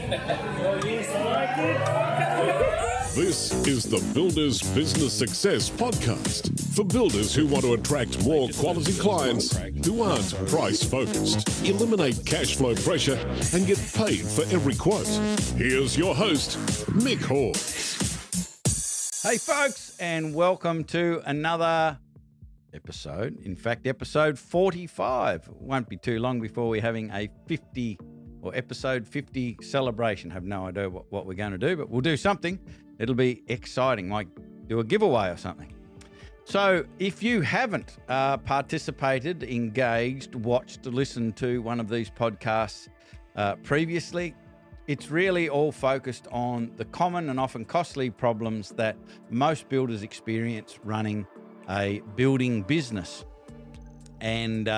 This is the Builders Business Success Podcast for builders who want to attract more quality clients who aren't price-focused, eliminate cash flow pressure, and get paid for every quote. Here's your host, Mick Hawes. Hey folks, and welcome to another episode. In fact, episode 45. It won't be too long before we're having a 50 or episode 50 celebration. I have no idea what we're going to do, but we'll do something. It'll be exciting. Might do a giveaway or something. So if you haven't participated, engaged, watched, listened to one of these podcasts previously, it's really all focused on the common and often costly problems that most builders experience running a building business. And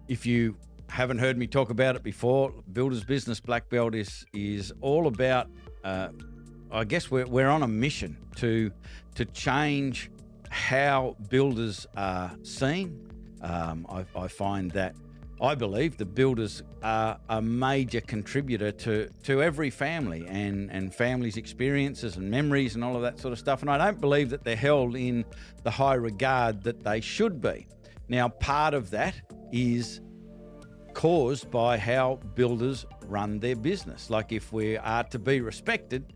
if you haven't heard me talk about it before, Builders Business Black Belt is all about, I guess we're on a mission to change how builders are seen. I find that I believe the builders are a major contributor to every family and families' experiences and memories and all of that sort of stuff. And I don't believe that they're held in the high regard that they should be. Now, part of that is caused by how builders run their business. Like if we are to be respected,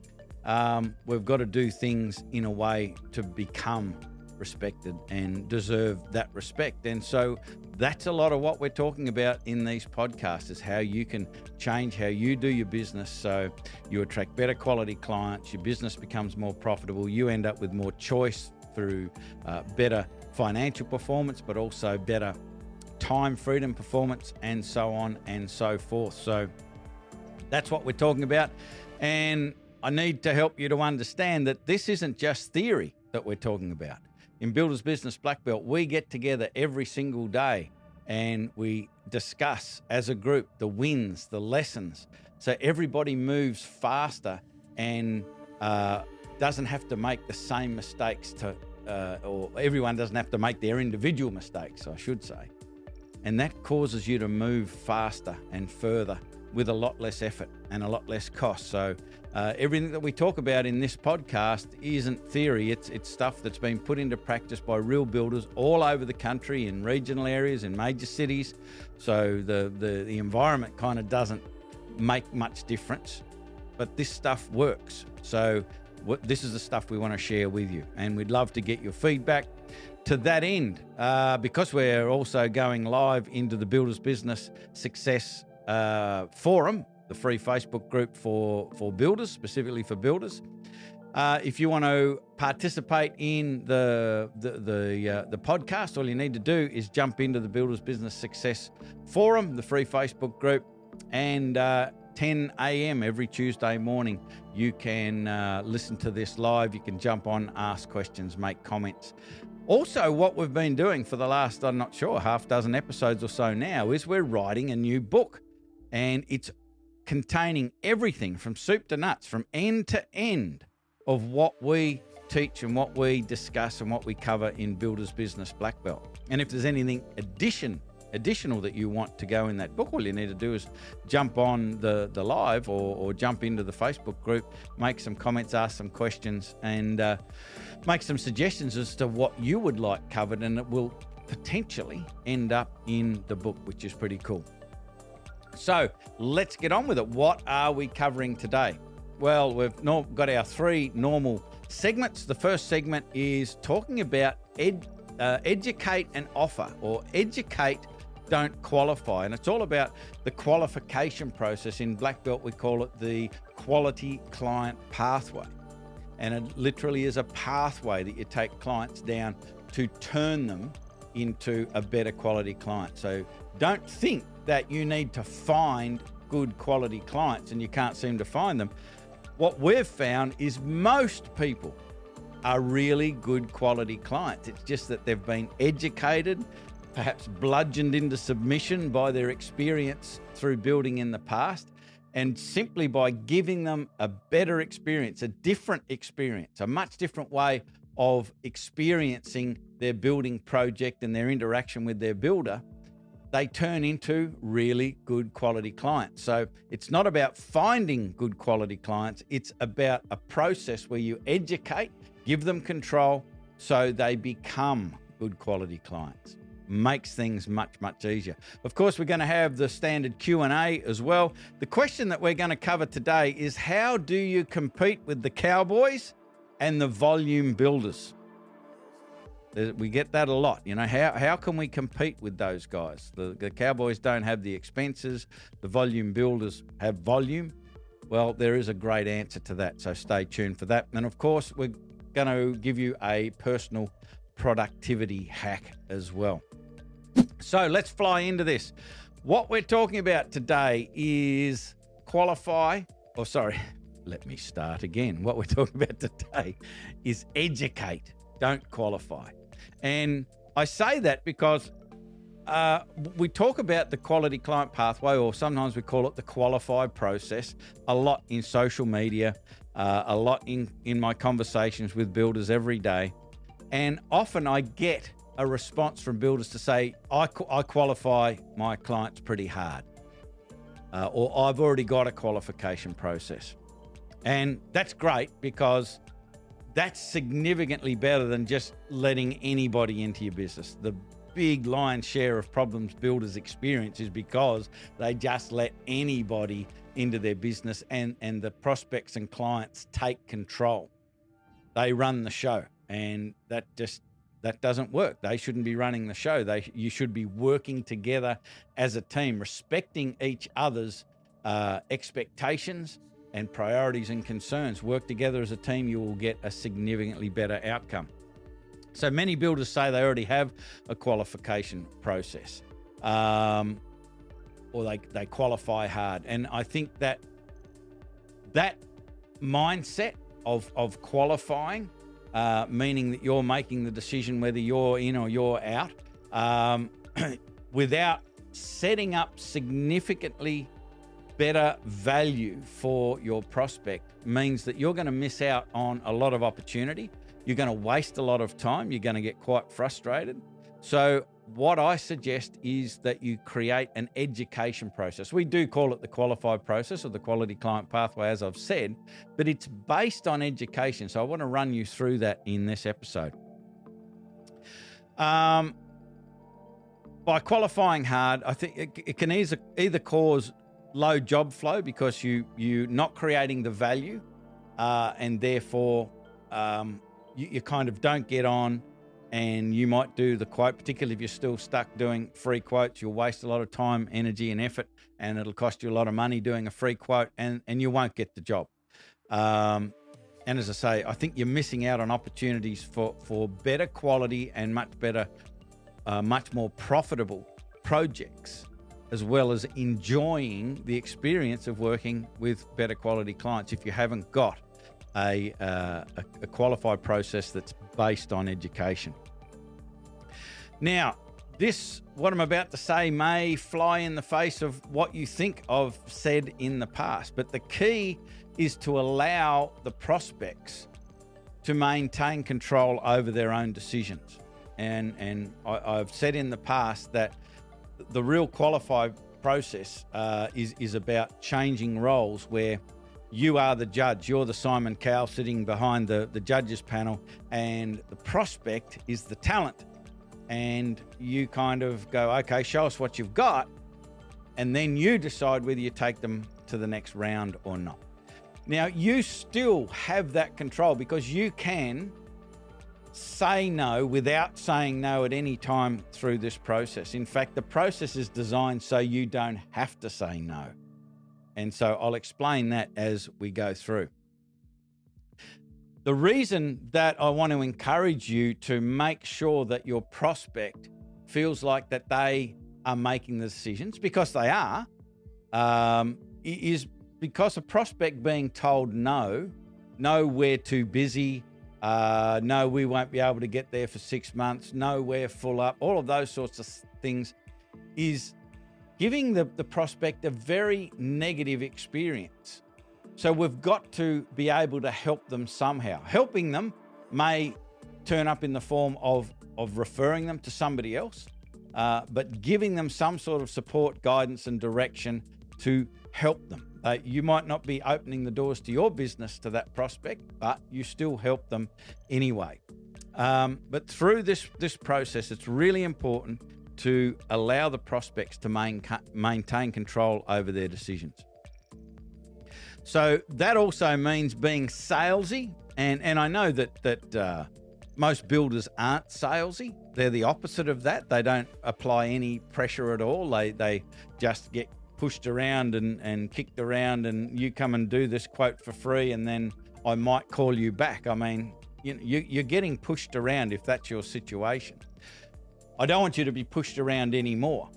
we've got to do things in a way to become respected and deserve that respect. And so that's a lot of what we're talking about in these podcasts, is how you can change how you do your business so you attract better quality clients, your business becomes more profitable, you end up with more choice through better financial performance, but also better time freedom performance, and so on and so forth. So that's what we're talking about. And I need to help you to understand that this isn't just theory that we're talking about. In Builders Business Black Belt, we get together every single day and we discuss as a group the wins, the lessons. So everybody moves faster and doesn't have to make the same mistakes or everyone doesn't have to make their individual mistakes, I should say. And that causes you to move faster and further with a lot less effort and a lot less cost. So everything that we talk about in this podcast isn't theory. It's stuff that's been put into practice by real builders all over the country, in regional areas, in major cities. So the environment kind of doesn't make much difference, but this stuff works. So this is the stuff we want to share with you, and we'd love to get your feedback. To that end, because we're also going live into the Builders Business Success Forum, the free Facebook group for builders, specifically for builders. If you want to participate in the podcast, all you need to do is jump into the Builders Business Success Forum, the free Facebook group, and 10 a.m. every Tuesday morning, you can listen to this live. You can jump on, ask questions, make comments. Also, what we've been doing for the last, I'm not sure, half dozen episodes or so now, is we're writing a new book. And it's containing everything from soup to nuts, from end to end of what we teach and what we discuss and what we cover in Builders Business Black Belt. And if there's anything additional that you want to go in that book, all you need to do is jump on the live or jump into the Facebook group, make some comments, ask some questions, and make some suggestions as to what you would like covered, and it will potentially end up in the book, which is pretty cool. So let's get on with it. What are we covering today? Well, we've got our three normal segments. The first segment is talking about educate and offer, or educate, don't qualify. And it's all about the qualification process. In Black Belt, we call it the quality client pathway. And it literally is a pathway that you take clients down to turn them into a better quality client. So don't think that you need to find good quality clients and you can't seem to find them. What we've found is most people are really good quality clients. It's just that they've been educated, perhaps bludgeoned into submission by their experience through building in the past, and simply by giving them a better experience, a different experience, a much different way of experiencing their building project and their interaction with their builder, they turn into really good quality clients. So it's not about finding good quality clients. It's about a process where you educate, give them control so they become good quality clients. Makes things much, much easier. Of course, we're going to have the standard Q&A as well. The question that we're going to cover today is, how do you compete with the Cowboys and the volume builders? We get that a lot. You know, how can we compete with those guys? The Cowboys don't have the expenses. The volume builders have volume. Well, there is a great answer to that, so stay tuned for that. And of course, we're going to give you a personal productivity hack as well. So let's fly into this. What we're talking about today is let me start again. What we're talking about today is educate, don't qualify. And I say that because we talk about the quality client pathway, or sometimes we call it the qualified process, a lot in social media, a lot in my conversations with builders every day. And often I get a response from builders to say, I qualify my clients pretty hard, or I've already got a qualification process. And that's great, because that's significantly better than just letting anybody into your business. The big lion's share of problems builders experience is because they just let anybody into their business, and the prospects and clients take control. They run the show, and that doesn't work. They shouldn't be running the show. You should be working together as a team, respecting each other's expectations and priorities and concerns. Work together as a team, you will get a significantly better outcome. So many builders say they already have a qualification process, or they qualify hard. And I think that mindset of qualifying, meaning that you're making the decision whether you're in or you're out, without setting up significantly better value for your prospect, means that you're going to miss out on a lot of opportunity. You're going to waste a lot of time. You're going to get quite frustrated. So what I suggest is that you create an education process. We do call it the qualified process, or the quality client pathway, as I've said, but it's based on education. So I want to run you through that in this episode. By qualifying hard, I think it can either cause low job flow, because you're not creating the value, and therefore you kind of don't get on, and you might do the quote, particularly if you're still stuck doing free quotes. You'll waste a lot of time, energy, and effort, and it'll cost you a lot of money doing a free quote, and you won't get the job. And as I say, I think you're missing out on opportunities for better quality and much more profitable projects, as well as enjoying the experience of working with better quality clients if you haven't got a qualified process that's based on education. Now, what I'm about to say may fly in the face of what you think I've said in the past, but the key is to allow the prospects to maintain control over their own decisions. And I've said in the past that the real qualified process is about changing roles, where you are the judge. You're the Simon Cowell sitting behind the judges panel, and the prospect is the talent. And you kind of go, okay, show us what you've got, and then you decide whether you take them to the next round or not. Now, you still have that control, because you can say no without saying no at any time through this process. In fact, the process is designed so you don't have to say no. And so I'll explain that as we go through. The reason that I want to encourage you to make sure that your prospect feels like that they are making the decisions, because they are, is because a prospect being told no, we're too busy, no, we won't be able to get there for 6 months, no, we're full up, all of those sorts of things, is giving the prospect a very negative experience. So we've got to be able to help them somehow. Helping them may turn up in the form of referring them to somebody else. but giving them some sort of support, guidance, and direction to help them. You might not be opening the doors to your business to that prospect, but you still help them anyway. But through this process, it's really important to allow the prospects to maintain control over their decisions. So that also means being salesy, and I know that most builders aren't salesy. They're the opposite of that. They don't apply any pressure at all. They just get pushed around and kicked around, and you come and do this quote for free, and then I might call you back. I mean, you're getting pushed around if that's your situation. I don't want you to be pushed around anymore.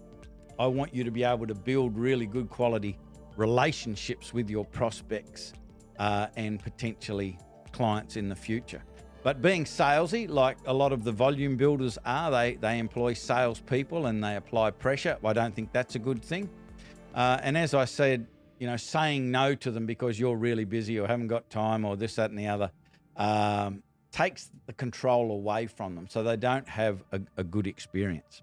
I want you to be able to build really good quality relationships with your prospects and potentially clients in the future. But being salesy, like a lot of the volume builders are, they employ salespeople and they apply pressure. I don't think that's a good thing. And as I said, saying no to them because you're really busy or haven't got time or this, that, and the other takes the control away from them, so they don't have a good experience.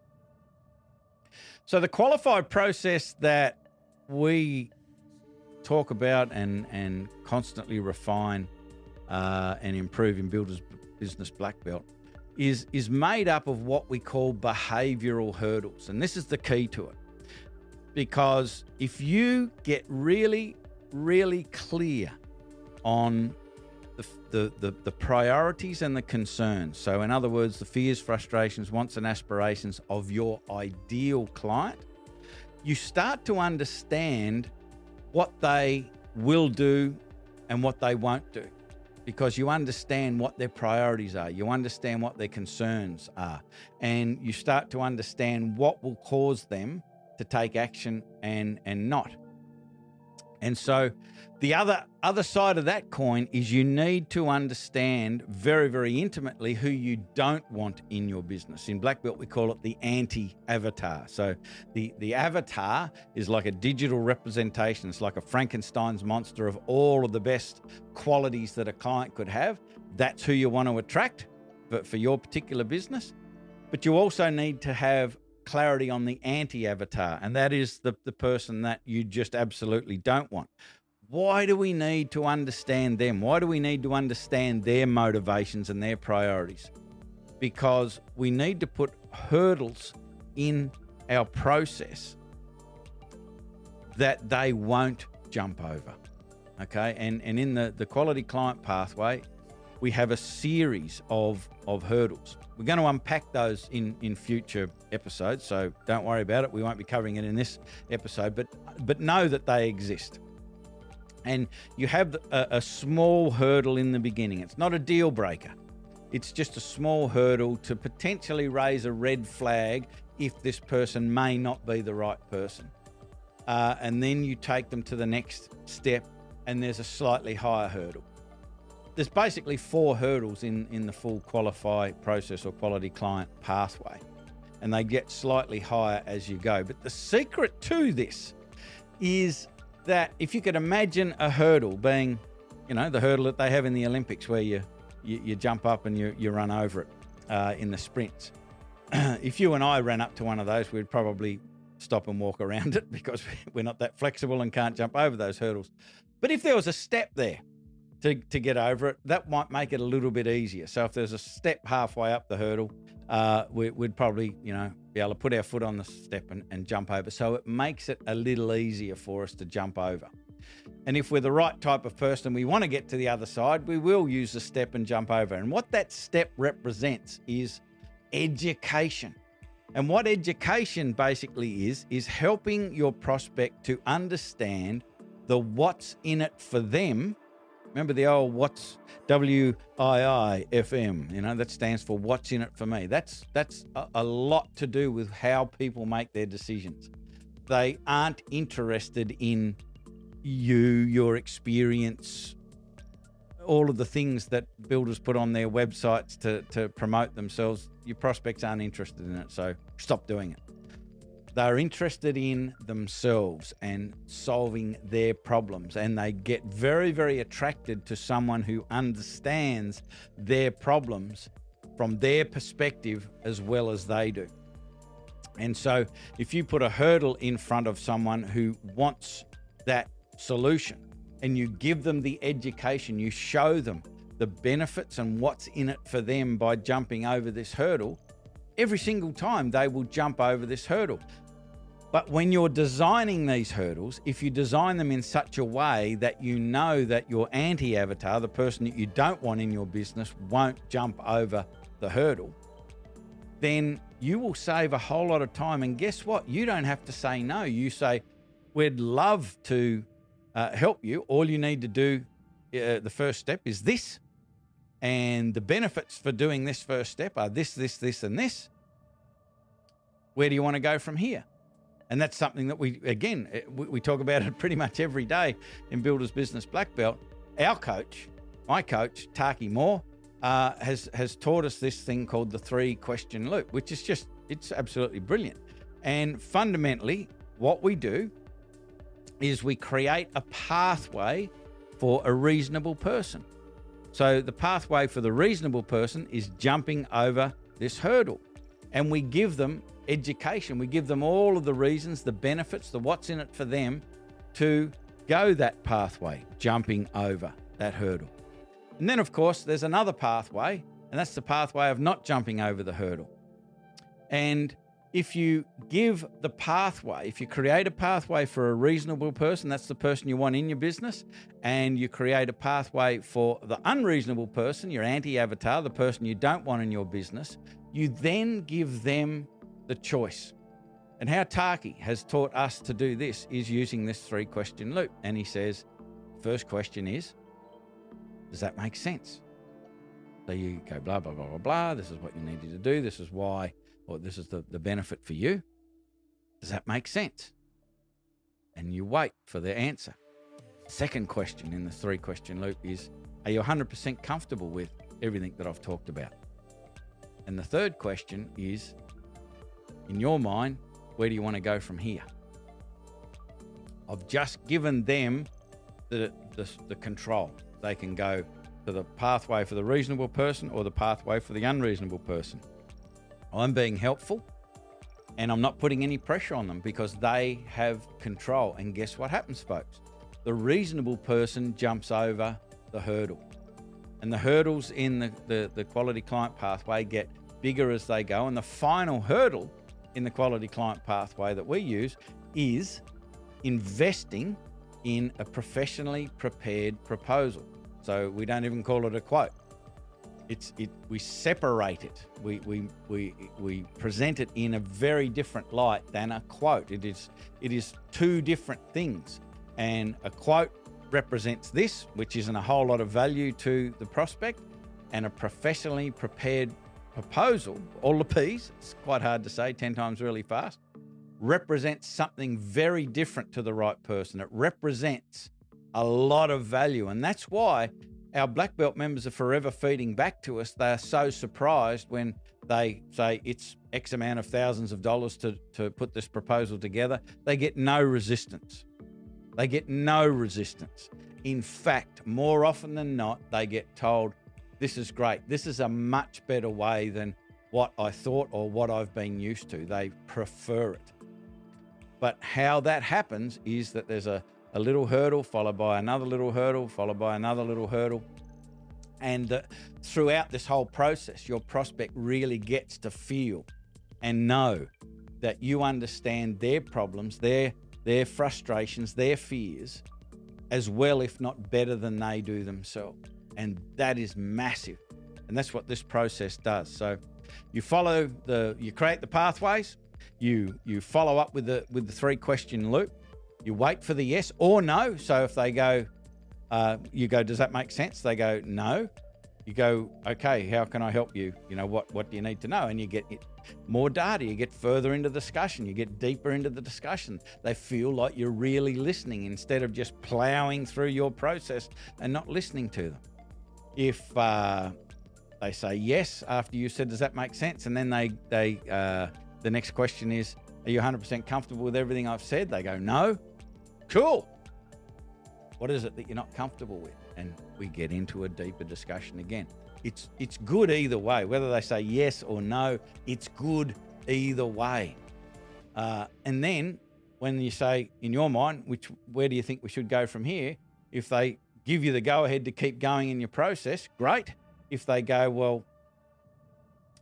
So the qualified process that we talk about and constantly refine and improve in Builders Business Black Belt is made up of what we call behavioral hurdles. And this is the key to it. Because if you get really, really clear on the priorities and the concerns, so in other words, the fears, frustrations, wants and aspirations of your ideal client, you start to understand what they will do and what they won't do, because you understand what their priorities are, you understand what their concerns are, and you start to understand what will cause them to take action and not. And so the other side of that coin is you need to understand very, very intimately who you don't want in your business. In Black Belt, we call it the anti-avatar. So the avatar is like a digital representation. It's like a Frankenstein's monster of all of the best qualities that a client could have. That's who you want to attract for your particular business. But you also need to have clarity on the anti-avatar, and that is the person that you just absolutely don't want. Why do we need to understand them? Why do we need to understand their motivations and their priorities? Because we need to put hurdles in our process that they won't jump over. Okay, and in the quality client pathway, we have a series of hurdles. We're going to unpack those in future episodes, so don't worry about it. We won't be covering it in this episode, but know that they exist. And you have a small hurdle in the beginning. It's not a deal breaker. It's just a small hurdle to potentially raise a red flag if this person may not be the right person. And then you take them to the next step, and there's a slightly higher hurdle. There's basically 4 hurdles in the full qualify process or quality client pathway, and they get slightly higher as you go. But the secret to this is that if you could imagine a hurdle being, the hurdle that they have in the Olympics where you jump up and you run over it in the sprints. If you and I ran up to one of those, we'd probably stop and walk around it because we're not that flexible and can't jump over those hurdles. But if there was a step there, to get over it, that might make it a little bit easier. So if there's a step halfway up the hurdle, we'd probably, be able to put our foot on the step and jump over. So it makes it a little easier for us to jump over. And if we're the right type of person, we want to get to the other side, we will use the step and jump over. And what that step represents is education. And what education basically is helping your prospect to understand the what's in it for them. Remember the old what's WIIFM, that stands for what's in it for me. That's a lot to do with how people make their decisions. They aren't interested in you, your experience, all of the things that builders put on their websites to promote themselves. Your prospects aren't interested in it, so stop doing it. They're interested in themselves and solving their problems, and they get very, very attracted to someone who understands their problems from their perspective as well as they do. And so if you put a hurdle in front of someone who wants that solution and you give them the education, you show them the benefits and what's in it for them by jumping over this hurdle, every single time they will jump over this hurdle. But when you're designing these hurdles, if you design them in such a way that you know that your anti-avatar, the person that you don't want in your business, won't jump over the hurdle, then you will save a whole lot of time. And guess what? You don't have to say no. You say, we'd love to help you. All you need to do, the first step is this. And the benefits for doing this first step are this, this, this, and this. Where do you want to go from here? And that's something that we talk about it pretty much every day in Builders Business Black Belt. Our coach, my coach, Taki Moore, has taught us this thing called the 3-question loop, which is it's absolutely brilliant. And fundamentally, what we do is we create a pathway for a reasonable person. So the pathway for the reasonable person is jumping over this hurdle. And we give them education. We give them all of the reasons, the benefits, the what's in it for them to go that pathway, jumping over that hurdle. And then, of course, there's another pathway, and that's the pathway of not jumping over the hurdle. And if you give the pathway, if you create a pathway for a reasonable person, that's the person you want in your business, and you create a pathway for the unreasonable person, your anti-avatar, the person you don't want in your business, you then give them the choice. And how Taki has taught us to do this is using this 3-question loop. And he says, first question is, does that make sense? So you go blah, blah, blah, blah, blah. This is what you needed to do. This is why, or this is the benefit for you. Does that make sense? And you wait for the answer. Second question in the 3-question loop is, are you 100% comfortable with everything that I've talked about? And the third question is, in your mind, where do you want to go from here? I've just given them the control. They can go to the pathway for the reasonable person or the pathway for the unreasonable person. I'm being helpful and I'm not putting any pressure on them because they have control. And guess what happens, folks? The reasonable person jumps over the hurdle. And the hurdles in the quality client pathway get bigger as they go. And the final hurdle in the quality client pathway that we use is investing in a professionally prepared proposal. So we don't even call it a quote. We separate it. We present it in a very different light than a quote. It is two different things. And a quote represents this, which isn't a whole lot of value to the prospect, and a professionally prepared proposal, all the P's, it's quite hard to say 10 times really fast, represents something very different to the right person. It represents a lot of value. And that's why our black belt members are forever feeding back to us. They are so surprised when they say it's X amount of thousands of dollars to put this proposal together. They get no resistance. They get no resistance. In fact, more often than not, they get told, this is great. This is a much better way than what I thought or what I've been used to. They prefer it. But how that happens is that there's a little hurdle followed by another little hurdle, followed by another little hurdle. And throughout this whole process, your prospect really gets to feel and know that you understand their problems, their frustrations, their fears, as well, if not better than they do themselves. And that is massive. And that's what this process does. So you create the pathways, you follow up with the 3-question loop, you wait for the yes or no. So if they go, you go, does that make sense? They go, no. You go, okay, how can I help you? What do you need to know? And you get more data, you get further into the discussion, you get deeper into the discussion. They feel like you're really listening instead of just plowing through your process and not listening to them. If they say yes after you said, does that make sense? And then the next question is, are you 100% comfortable with everything I've said? They go, no. Cool. What is it that you're not comfortable with? And we get into a deeper discussion again. It's good either way. Whether they say yes or no, it's good either way. And then when you say, in your mind, where do you think we should go from here? If they give you the go-ahead to keep going in your process, great. If they go, well,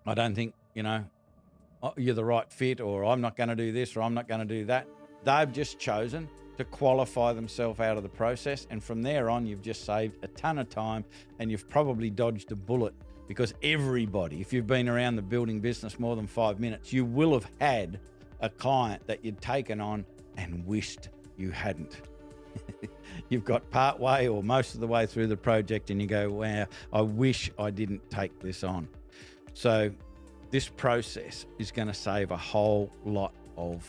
I don't think, you're the right fit, or I'm not going to do this, or I'm not going to do that, they've just chosen to qualify themselves out of the process. And from there on, you've just saved a ton of time, and you've probably dodged a bullet, because everybody, if you've been around the building business more than 5 minutes, you will have had a client that you'd taken on and wished you hadn't. You've got part way or most of the way through the project and you go, wow, I wish I didn't take this on. So this process is going to save a whole lot of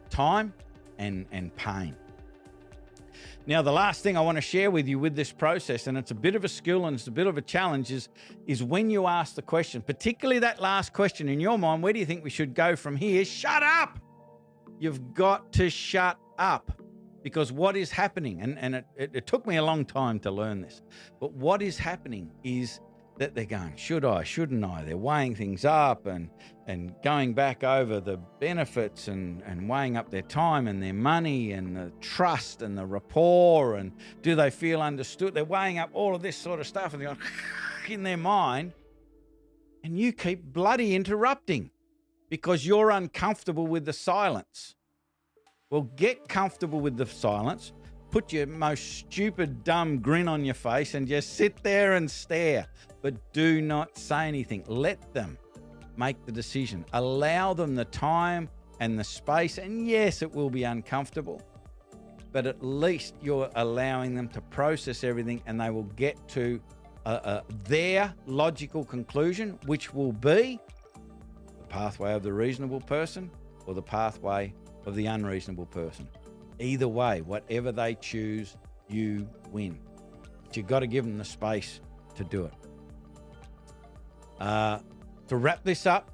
time and pain. Now, the last thing I want to share with you with this process, and it's a bit of a skill and it's a bit of a challenge, is when you ask the question, particularly that last question in your mind, where do you think we should go from here? Shut up! You've got to shut up, because what is happening, and it took me a long time to learn this, but what is happening is that they're going, should I, shouldn't I? They're weighing things up and going back over the benefits and weighing up their time and their money and the trust and the rapport and do they feel understood? They're weighing up all of this sort of stuff and they're going in their mind, and you keep bloody interrupting because you're uncomfortable with the silence. Well, get comfortable with the silence. Put your most stupid, dumb grin on your face and just sit there and stare. But do not say anything. Let them make the decision. Allow them the time and the space. And yes, it will be uncomfortable, but at least you're allowing them to process everything, and they will get to their logical conclusion, which will be the pathway of the reasonable person or the pathway of the unreasonable person. Either way, whatever they choose, you win. But you've got to give them the space to do it. To wrap this up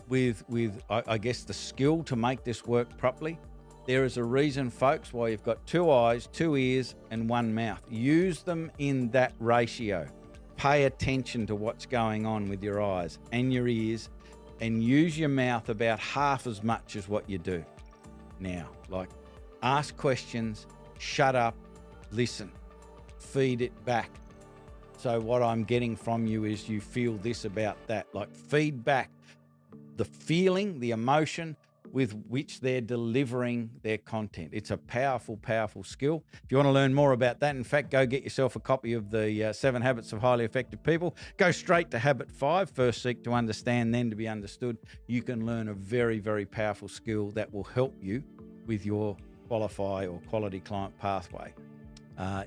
with I guess the skill to make this work properly, there is a reason, folks, why you've got 2 eyes, 2 ears, and 1 mouth. Use them in that ratio. Pay attention to what's going on with your eyes and your ears, and use your mouth about half as much as what you do now. Like, ask questions, shut up, listen, feed it back. So what I'm getting from you is you feel this about that. Like, feed back the feeling, the emotion with which they're delivering their content. It's a powerful, powerful skill. If you want to learn more about that, in fact, go get yourself a copy of the 7 Habits of Highly Effective People. Go straight to Habit 5. First seek to understand, then to be understood. You can learn a very, very powerful skill that will help you with your qualify or quality client pathway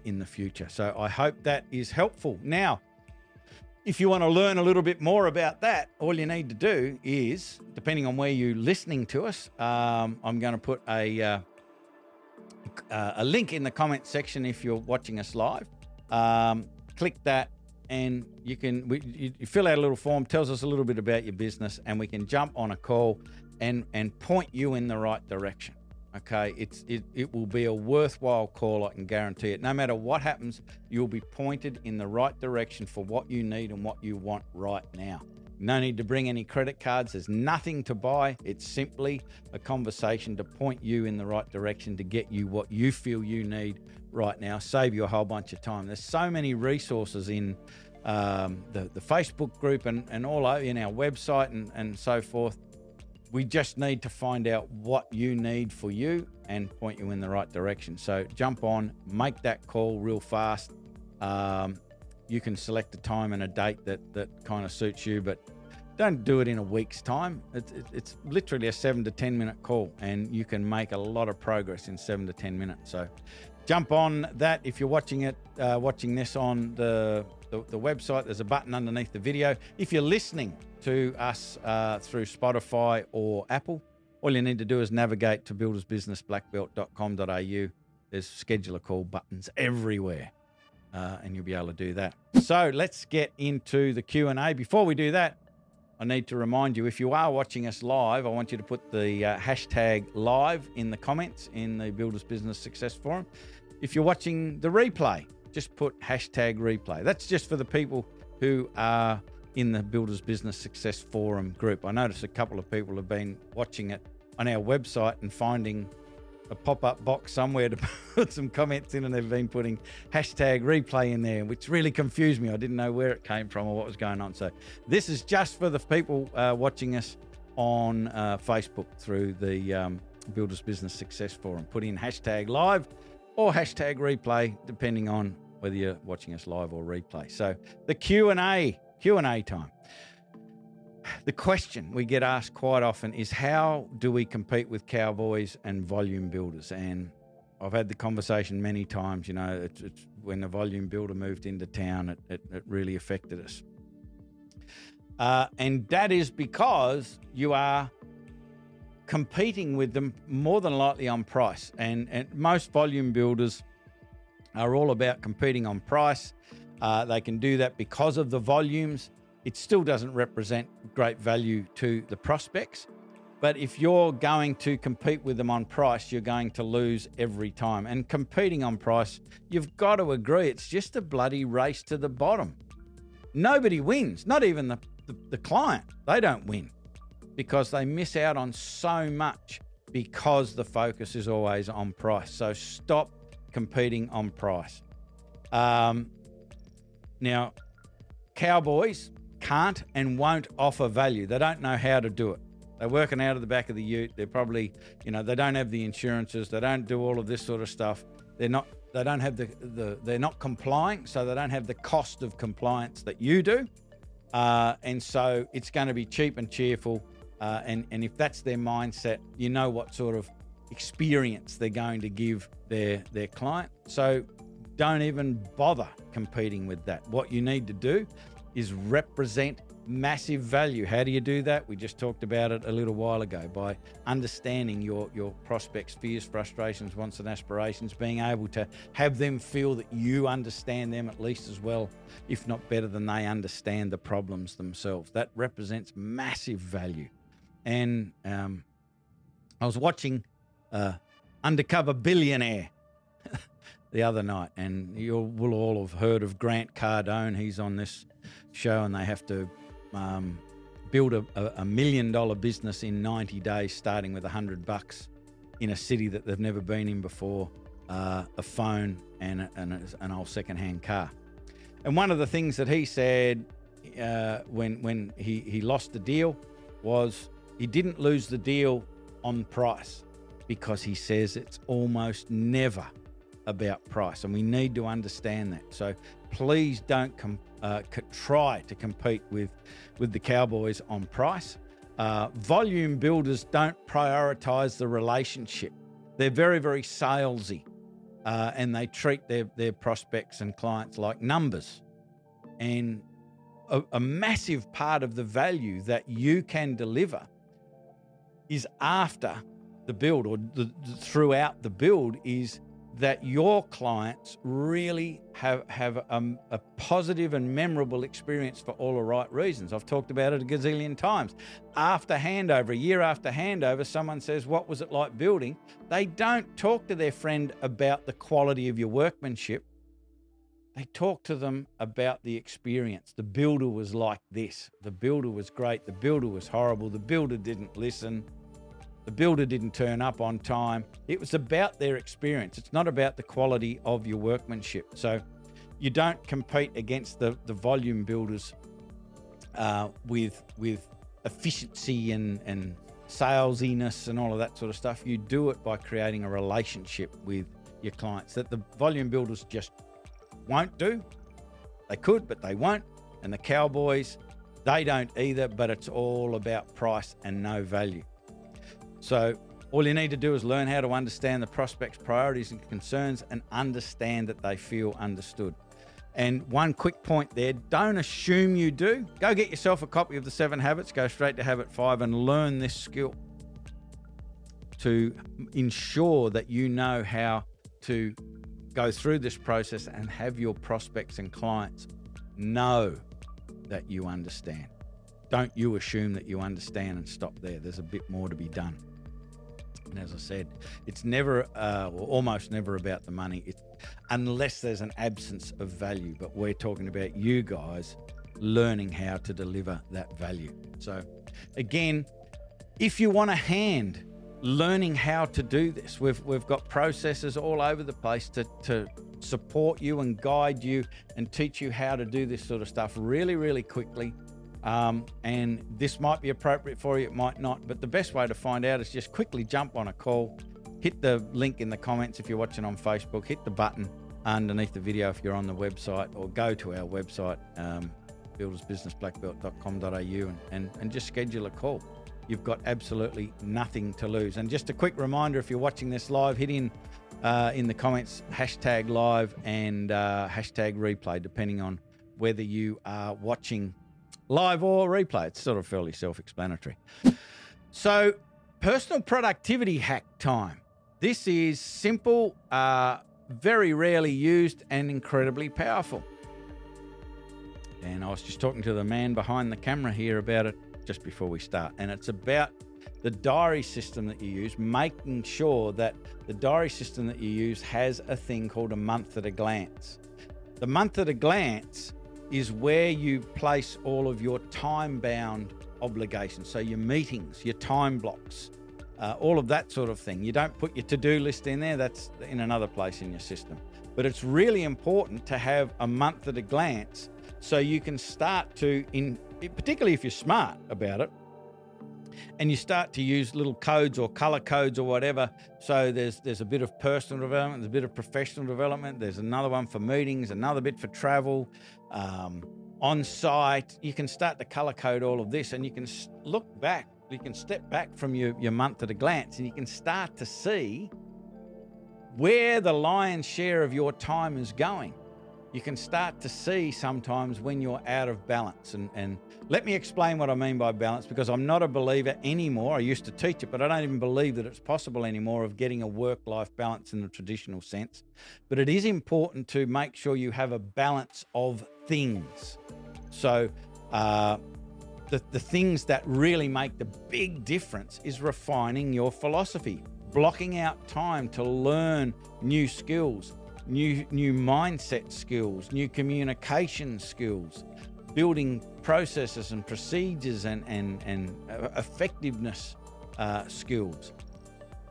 in the future. So I hope that is helpful. Now, if you want to learn a little bit more about that, all you need to do is, depending on where you're listening to us, I'm going to put a link in the comment section if you're watching us live. Click that and you fill out a little form, tells us a little bit about your business, and we can jump on a call and point you in the right direction. Okay, it will be a worthwhile call, I can guarantee it. No matter what happens, you'll be pointed in the right direction for what you need and what you want right now. No need to bring any credit cards. There's nothing to buy. It's simply a conversation to point you in the right direction to get you what you feel you need right now. Save you a whole bunch of time. There's so many resources in the Facebook group and all over in our website and so forth. We just need to find out what you need for you and point you in the right direction. So jump on, make that call real fast. You can select a time and a date that kind of suits you, but don't do it in a week's time. It's literally a 7 to 10 minute call, and you can make a lot of progress in 7 to 10 minutes. So jump on that. If you're watching this on the website, there's a button underneath the video. If you're listening to us through Spotify or Apple, all you need to do is navigate to buildersbusinessblackbelt.com.au. There's schedule a call buttons everywhere, and you'll be able to do that. So let's get into the Q&A. Before we do that, I need to remind you, if you are watching us live, I want you to put the hashtag live in the comments in the Builders Business Success Forum. If you're watching the replay, just put hashtag replay. That's just for the people who are in the Builders Business Success Forum group. I noticed a couple of people have been watching it on our website and finding a pop-up box somewhere to put some comments in, and they've been putting hashtag replay in there, which really confused me. I didn't know where it came from or what was going on. So this is just for the people watching us on Facebook through the Builders Business Success Forum. Put in hashtag live or hashtag replay, depending on whether you're watching us live or replay. So the Q&A time. The question we get asked quite often is, how do we compete with Cowboys and volume builders? And I've had the conversation many times. You know, it's when the volume builder moved into town, it really affected us. And that is because you are competing with them more than likely on price. And most volume builders are all about competing on price. They can do that because of the volumes. It still doesn't represent great value to the prospects. But if you're going to compete with them on price, you're going to lose every time. And competing on price, you've got to agree, it's just a bloody race to the bottom. Nobody wins, not even the client. They don't win because they miss out on so much because the focus is always on price. So stop competing on price. Now, Cowboys can't and won't offer value. They don't know how to do it. They're working out of the back of the ute. They're probably, they don't have the insurances. They don't do all of this sort of stuff. They don't have they're not complying, so they don't have the cost of compliance that you do. And so it's going to be cheap and cheerful. And if that's their mindset, you know what sort of experience they're going to give their client. So don't even bother competing with that. What you need to do is represent massive value. How do you do that? We just talked about it a little while ago, by understanding your prospects' fears, frustrations, wants and aspirations, being able to have them feel that you understand them at least as well, if not better than they understand the problems themselves. That represents massive value. And I was watching Undercover Billionaire the other night, and you will all have heard of Grant Cardone. He's on this show, and they have to build a $1 million business in 90 days, starting with $100 in a city that they've never been in before, a phone and an old second-hand car. And one of the things that he said when he lost the deal was he didn't lose the deal on price, because he says it's almost never about price, and we need to understand that. So please don't try to compete with the Cowboys on price. Volume builders don't prioritize the relationship. They're very, very salesy, and they treat their prospects and clients like numbers. And a massive part of the value that you can deliver is after the build, or throughout the build, is that your clients really have a positive and memorable experience for all the right reasons. I've talked about it a gazillion times. After handover, a year after handover, someone says, "What was it like building?" They don't talk to their friend about the quality of your workmanship. They talk to them about the experience. The builder was like this. The builder was great. The builder was horrible. The builder didn't listen. The builder didn't turn up on time. It was about their experience. It's not about the quality of your workmanship. So you don't compete against the volume builders with efficiency and salesiness and all of that sort of stuff. You do it by creating a relationship with your clients that the volume builders just won't do. They could, but they won't. And the Cowboys, they don't either, but it's all about price and no value. So all you need to do is learn how to understand the prospect's priorities and concerns, and understand that they feel understood. And one quick point there, don't assume you do. Go get yourself a copy of the 7 Habits, go straight to Habit 5 and learn this skill to ensure that you know how to go through this process and have your prospects and clients know that you understand. Don't you assume that you understand and stop there. There's a bit more to be done. And as I said, it's never, or almost never, about the money, unless there's an absence of value. But we're talking about you guys learning how to deliver that value. So again, if you want a hand learning how to do this, we've got processes all over the place to support you and guide you and teach you how to do this sort of stuff really, really quickly. And this might be appropriate for you, it might not, but the best way to find out is just quickly jump on a call, hit the link in the comments if you're watching on Facebook, hit the button underneath the video if you're on the website, or go to our website, buildersbusinessblackbelt.com.au, and just schedule a call. You've got absolutely nothing to lose. And just a quick reminder, if you're watching this live, hit in the comments hashtag live and hashtag replay, depending on whether you are watching live or replay. It's sort of fairly self-explanatory. So, personal productivity hack time. This is simple, very rarely used, and incredibly powerful. And I was just talking to the man behind the camera here about it just before we start. And it's about the diary system that you use, making sure that the diary system that you use has a thing called a month at a glance. The month at a glance is where you place all of your time-bound obligations. So your meetings, your time blocks, all of that sort of thing. You don't put your to-do list in there, that's in another place in your system. But it's really important to have a month at a glance so you can start to, particularly if you're smart about it, and you start to use little codes or color codes or whatever. So there's a bit of personal development, there's a bit of professional development, there's another one for meetings, another bit for travel, on site. You can start to color code all of this, and you can look back, you can step back from your month at a glance, and you can start to see where the lion's share of your time is going. You can start to see sometimes when you're out of balance. And let me explain what I mean by balance, because I'm not a believer anymore. I used to teach it, but I don't even believe that it's possible anymore of getting a work-life balance in the traditional sense. But it is important to make sure you have a balance of things. So the things that really make the big difference is refining your philosophy, blocking out time to learn new skills, new mindset skills, new communication skills, building processes and procedures and effectiveness skills.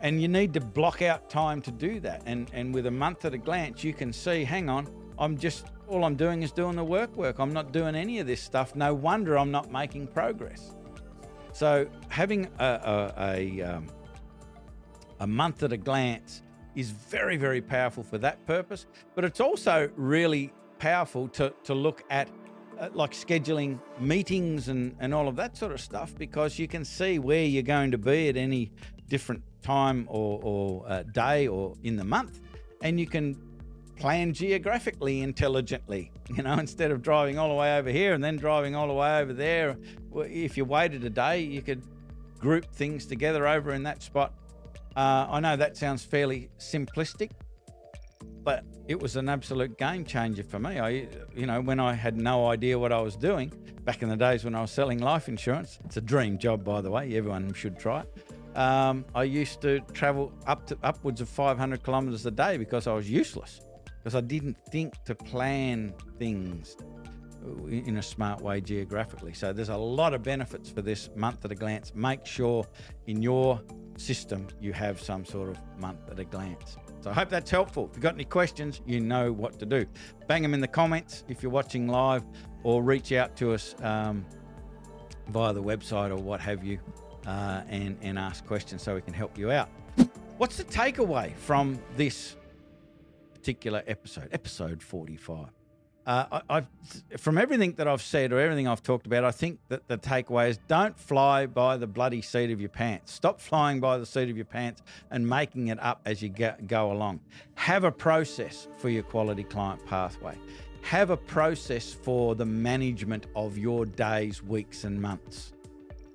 And you need to block out time to do that. And with a month at a glance, you can see, hang on, all I'm doing is doing the work. I'm not doing any of this stuff. No wonder I'm not making progress. So having a month at a glance is very, very powerful for that purpose. But it's also really powerful to look at like scheduling meetings and all of that sort of stuff, because you can see where you're going to be at any different time or day or in the month, and you can plan geographically intelligently, instead of driving all the way over here and then driving all the way over there. If you waited a day, you could group things together over in that spot. I know that sounds fairly simplistic, but it was an absolute game changer for me. When I had no idea what I was doing, back in the days when I was selling life insurance, it's a dream job, by the way, everyone should try it. I used to travel upwards of 500 kilometers a day because I was useless, because I didn't think to plan things in a smart way geographically. So there's a lot of benefits for this month at a glance. Make sure in your system you have some sort of month at a glance. So I hope that's helpful. If you've got any questions, you know what to do. Bang them in the comments if you're watching live, or reach out to us via the website or what have you, and ask questions so we can help you out. What's the takeaway from this particular episode 45? From everything that I've said or everything I've talked about, I think that the takeaway is don't fly by the bloody seat of your pants. Stop flying by the seat of your pants and making it up as you go along. Have a process for your quality client pathway. Have a process for the management of your days, weeks, and months.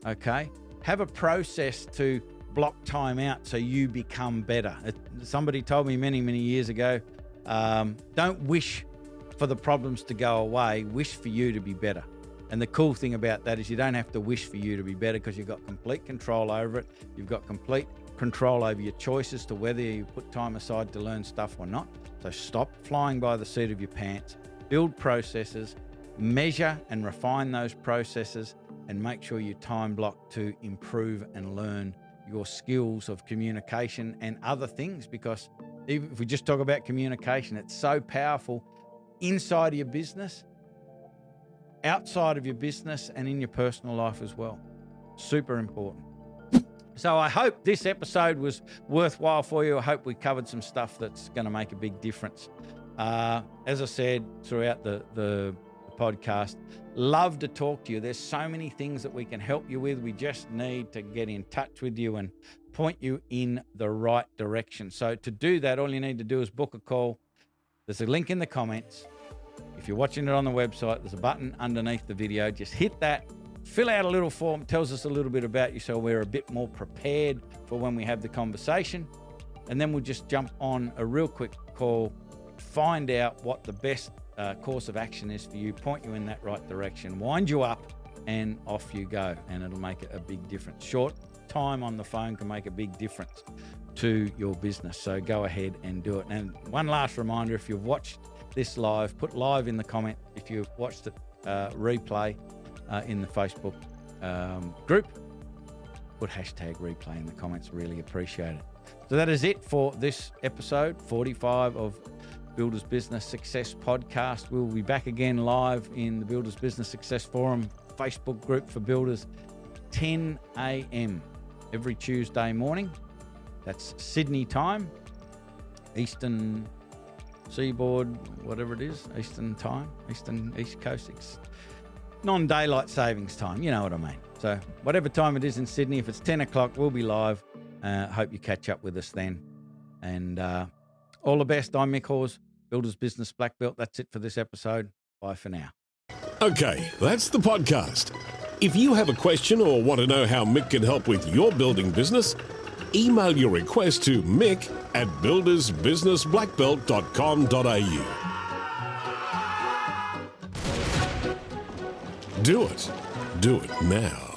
Okay? Have a process to block time out so you become better. Somebody told me many, many years ago, don't wish for the problems to go away, wish for you to be better. And the cool thing about that is you don't have to wish for you to be better, because you've got complete control over it. You've got complete control over your choices to whether you put time aside to learn stuff or not. So stop flying by the seat of your pants, build processes, measure and refine those processes, and make sure you time block to improve and learn your skills of communication and other things, because even if we just talk about communication, it's so powerful inside of your business, outside of your business, and in your personal life as well. Super important. So I hope this episode was worthwhile for you. I hope we covered some stuff that's going to make a big difference. As I said throughout the podcast, love to talk to you. There's so many things that we can help you with. We just need to get in touch with you and point you in the right direction. So to do that, all you need to do is book a call. There's a link in the comments. If you're watching it on the website, there's a button underneath the video. Just hit that. Fill out a little form, tells us a little bit about you so we're a bit more prepared for when we have the conversation. And then we'll just jump on a real quick call, find out what the best course of action is for you, point you in that right direction, wind you up, and off you go. And it'll make a big difference. Short time on the phone can make a big difference to your business. So go ahead and do it. And one last reminder, if you've watched this live, put live in the comment. If you've watched it replay, in the Facebook group, put hashtag replay in the comments. Really appreciate it. So that is it for this episode 45 of Builders Business Success Podcast. We'll be back again live in the Builders Business Success Forum Facebook group for builders, 10 a.m. every Tuesday morning. That's Sydney time, Eastern Seaboard, whatever it is, Eastern time, East Coast. Non-daylight savings time, you know what I mean. So whatever time it is in Sydney, if it's 10 o'clock, we'll be live. Hope you catch up with us then. And all the best. I'm Mick Hawes, Builders Business Black Belt. That's it for this episode. Bye for now. Okay, that's the podcast. If you have a question or want to know how Mick can help with your building business, email your request to mick@buildersbusinessblackbelt.com.au. Do it. Do it now.